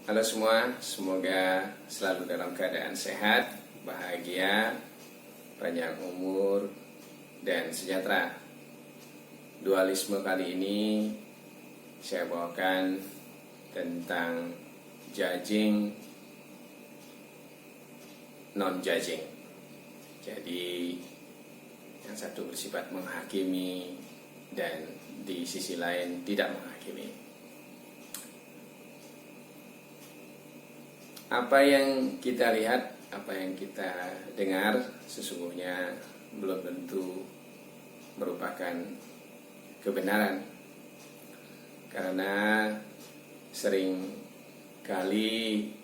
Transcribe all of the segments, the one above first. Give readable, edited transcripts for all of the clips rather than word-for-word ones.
Halo semua, semoga selalu dalam keadaan sehat, bahagia, panjang umur, dan sejahtera. Dualisme kali ini saya bawakan tentang judging, non-judging. Jadi yang satu bersifat menghakimi dan di sisi lain tidak menghakimi. Apa yang kita lihat, apa yang kita dengar sesungguhnya belum tentu merupakan kebenaran. Karena sering kali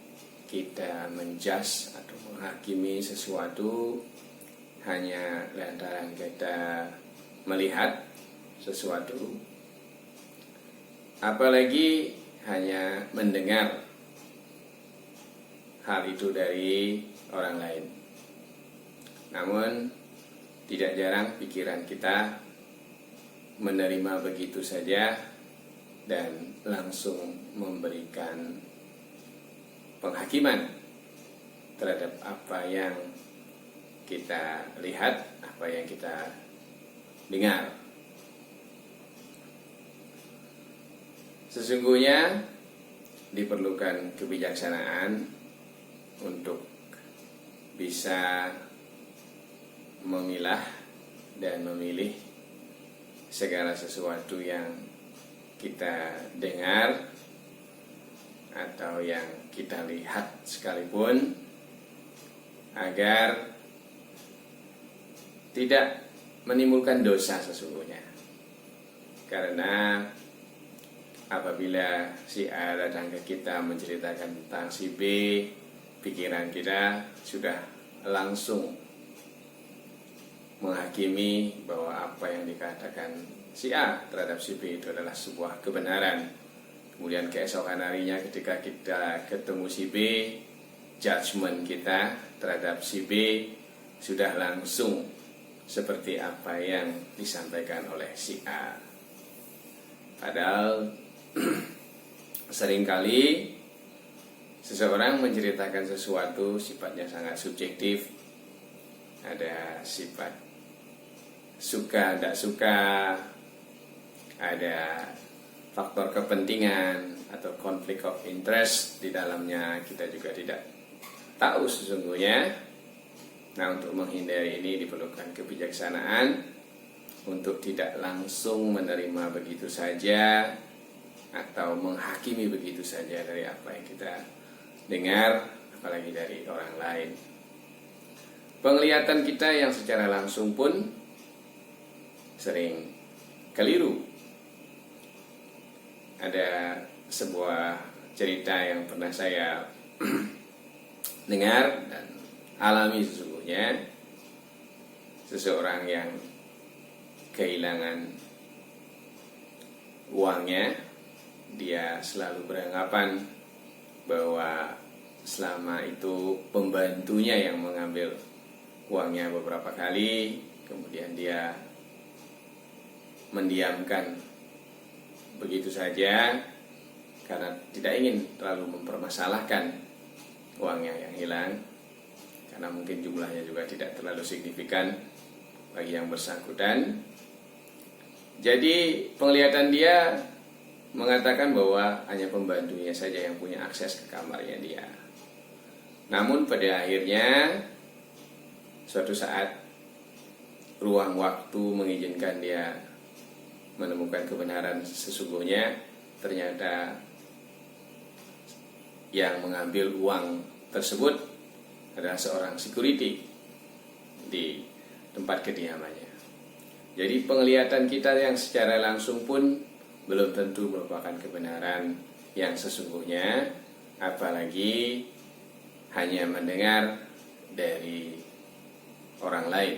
kita menjudge atau menghakimi sesuatu hanya lantaran kita melihat sesuatu, apalagi hanya mendengar hal itu dari orang lain. Namun tidak jarang pikiran kita menerima begitu saja dan langsung memberikan penghakiman terhadap apa yang kita lihat, apa yang kita dengar. Sesungguhnya diperlukan kebijaksanaan untuk bisa memilah dan memilih segala sesuatu yang kita dengar atau yang kita lihat sekalipun, agar tidak menimbulkan dosa sesungguhnya. Karena apabila si A datang ke kita menceritakan tentang si B, pikiran kita sudah langsung menghakimi bahwa apa yang dikatakan si A terhadap si B itu adalah sebuah kebenaran. Kemudian keesokan harinya ketika kita ketemu si B, judgement kita terhadap si B sudah langsung seperti apa yang disampaikan oleh si A. Padahal seringkali seseorang menceritakan sesuatu sifatnya sangat subjektif. Ada sifat suka, tidak suka, ada faktor kepentingan atau konflik of interest di dalamnya, kita juga tidak tahu sesungguhnya. Nah, untuk menghindari ini diperlukan kebijaksanaan untuk tidak langsung menerima begitu saja atau menghakimi begitu saja dari apa yang kita dengar, apalagi dari orang lain. Penglihatan kita yang secara langsung pun sering keliru. Ada sebuah cerita yang pernah saya dengar dan alami sesungguhnya. Seseorang yang kehilangan uangnya, dia selalu beranggapan bahwa selama itu pembantunya yang mengambil uangnya beberapa kali, kemudian dia mendiamkan begitu saja karena tidak ingin terlalu mempermasalahkan uangnya yang hilang, karena mungkin jumlahnya juga tidak terlalu signifikan bagi yang bersangkutan. Jadi penglihatan dia mengatakan bahwa hanya pembantunya saja yang punya akses ke kamarnya dia. Namun pada akhirnya suatu saat ruang waktu mengizinkan dia menemukan kebenaran sesungguhnya, ternyata yang mengambil uang tersebut adalah seorang security di tempat kediamannya. Jadi penglihatan kita yang secara langsung pun belum tentu merupakan kebenaran yang sesungguhnya, apalagi hanya mendengar dari orang lain.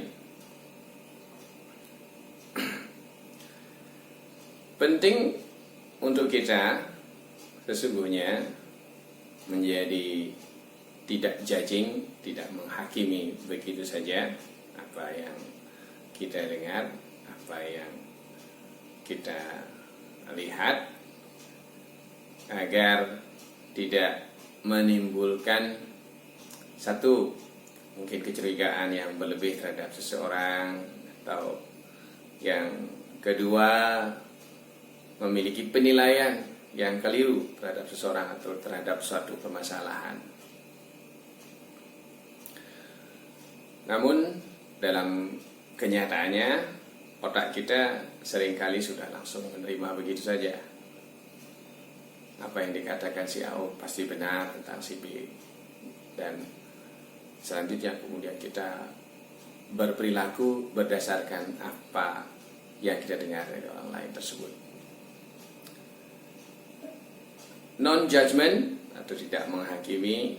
Penting untuk kita sesungguhnya menjadi tidak judging, tidak menghakimi begitu saja apa yang kita dengar, apa yang kita lihat, agar tidak menimbulkan satu, mungkin kecurigaan yang berlebih terhadap seseorang, atau yang kedua, memiliki penilaian yang keliru terhadap seseorang atau terhadap suatu permasalahan. Namun dalam kenyataannya otak kita seringkali sudah langsung menerima begitu saja. Apa yang dikatakan si A pasti benar tentang si B, dan selanjutnya kemudian kita berperilaku berdasarkan apa yang kita dengar dari orang lain tersebut. Non-judgment atau tidak menghakimi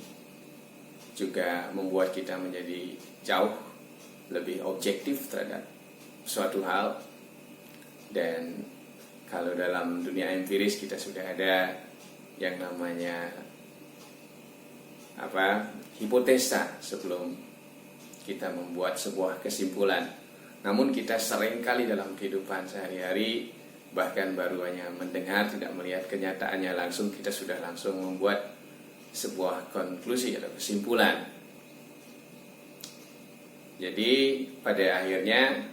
juga membuat kita menjadi jauh lebih objektif terhadap suatu hal. Dan kalau dalam dunia empiris kita sudah ada yang namanya hipotesa sebelum kita membuat sebuah kesimpulan. Namun kita seringkali dalam kehidupan sehari-hari, bahkan baru hanya mendengar, tidak melihat kenyataannya langsung, kita sudah langsung membuat sebuah konklusi atau kesimpulan. Jadi pada akhirnya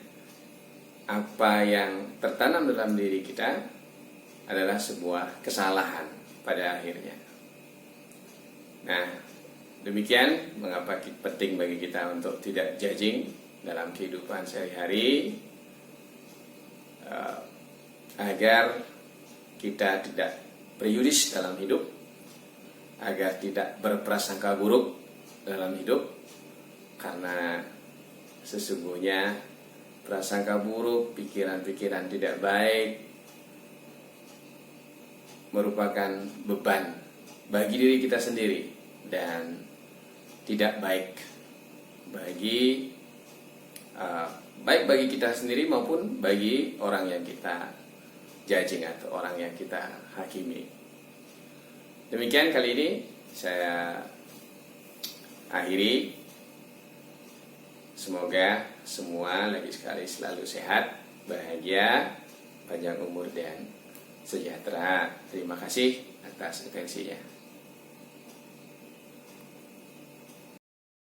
apa yang tertanam dalam diri kita adalah sebuah kesalahan pada akhirnya. Nah, demikian mengapa penting bagi kita untuk tidak judging dalam kehidupan sehari-hari, agar kita tidak prejudis dalam hidup, agar tidak berprasangka buruk dalam hidup, karena sesungguhnya prasangka buruk, pikiran-pikiran tidak baik merupakan beban bagi diri kita sendiri dan tidak baik bagi kita sendiri maupun bagi orang yang kita judging atau orang yang kita hakimi. Demikian kali ini saya akhiri. Semoga semua lagi sekali selalu sehat, bahagia, panjang umur dan sejahtera. Terima kasih atas atensinya.